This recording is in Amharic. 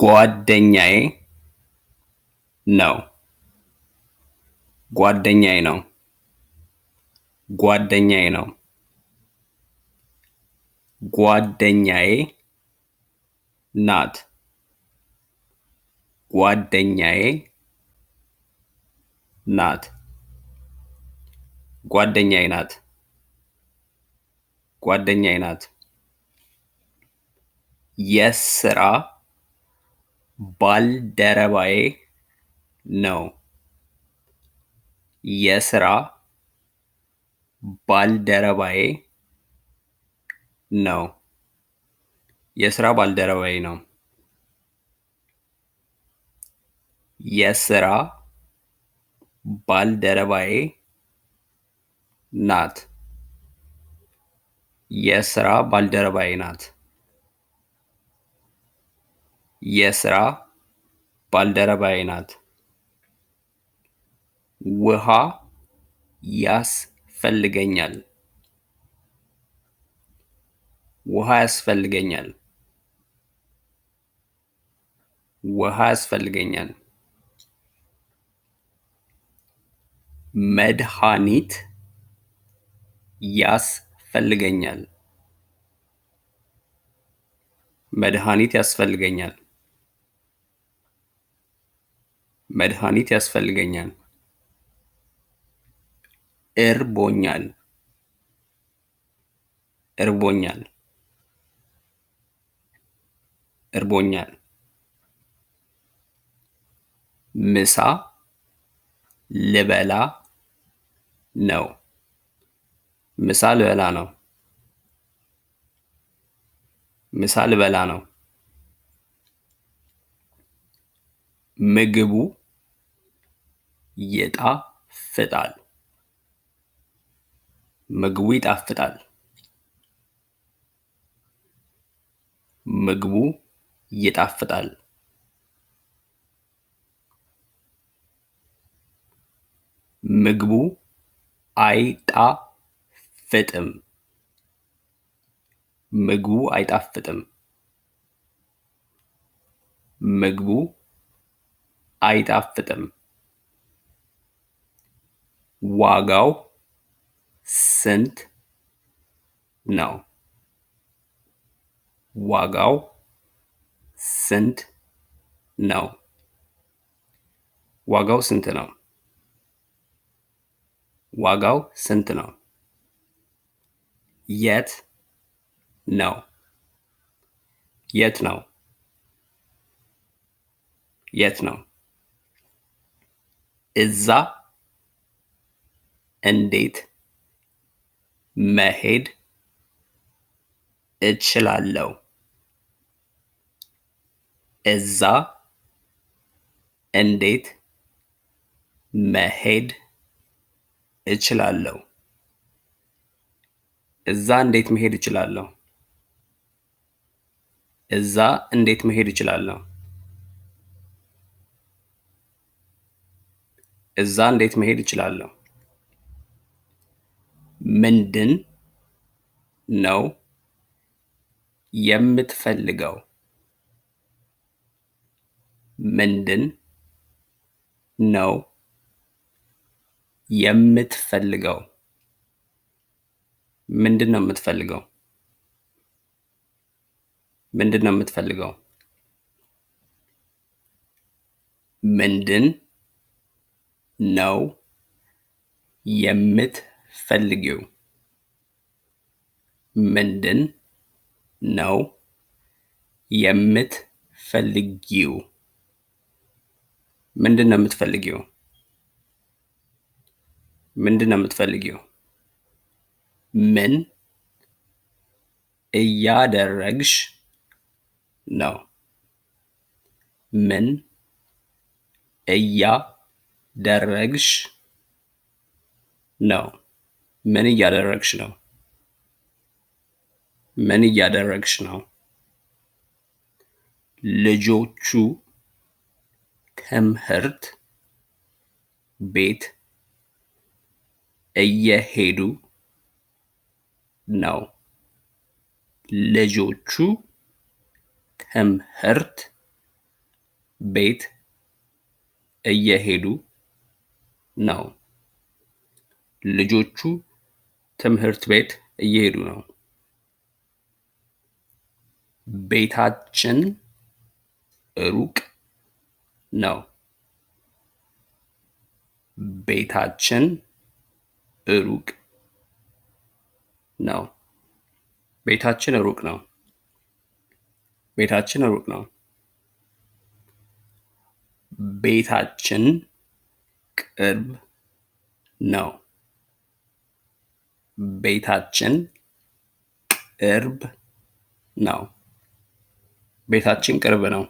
ጓደኛዬ ነው። ጓደኛዬ ነው። ጓደኛዬ ነው። ጓደኛዬ ናት። ጓደኛዬ ናት። ጓደኛዬ ናት። ጓደኛዬ ናት። የስራ ባልደረባዬ ነው። የስራ ባልደረባዬ ነው። የስራ ባልደረባዬ ነው። የስራ ባልደረባዬ ናት። የስራ ባልደረባዬ ናት። የስራ ባልደረባዬ ናት። ውሃ ያስፈልገኛል። ውሃ ያስፈልገኛል። ውሃ ያስፈልገኛል። መድኃኒት ያስፈልገኛል። መድኃኒት ያስፈልገኛል። መድኃኒት ያስፈልገኛል። እርቦኛል። እርቦኛል። እርቦኛል። ምሳ ልበላ ነው። ምሳ ልበላ ነው። ምሳ ልበላ ነው። ምግቡ ይጣፍጣል። ምግቡ ይጣፍጣል። ምግቡ ይጣፍጣል። ምግቡ አይጣፍጥም። ምግቡ አይጣፍጥም። ምግቡ አይጣፍጥም። ዋጋው ስንት ነው? ዋጋው ስንት ነው? ዋጋው ስንት ነው? ዋጋው ስንት ነው? የት ነው? የት ነው? የት ነው? እዛ እንዴት መሄድ እችላለሁ? እዛ እንዴት መሄድ እችላለሁ? እዛ እንዴት መሄድ እችላለሁ? እዛ እንዴት መሄድ እችላለሁ? እዛ እንዴት መሄድ እችላለሁ? ምንድን ነው የምትፈልገው? ምንድን ነው የምትፈልገው? ምንድን ነው የምትፈልገው? ምንድን ነው የምትፈልገው? ምንድን ነው የምትፈልጊው? ምንድን ነው የምትፈልጊው? ምንድን ነው የምትፈልጊው? ምንድን ነው የምትፈልጊው? ምን እያደረግሽ ነው? ምን እያደረግሽ ነው? ምን እያደረግሽ ነው? ምን እያደረግሽ ነው? ልጆቹ ትምህርት ቤት እየሄዱ ነው። ልጆቹ ትምህርት ቤት እየሄዱ ነው። ልጆቹ ትምህርት ቤት እየሄዱ ነው። ቤታችን ሩቅ ነው። ቤታችን ሩቅ ነው። ቤታችን ሩቅ ነው። ቤታችን ሩቅ ነው። ቤታችን ቅርብ ነው። ቤታችን ቅርብ ነው። ቤታችን ቅርብ ነው።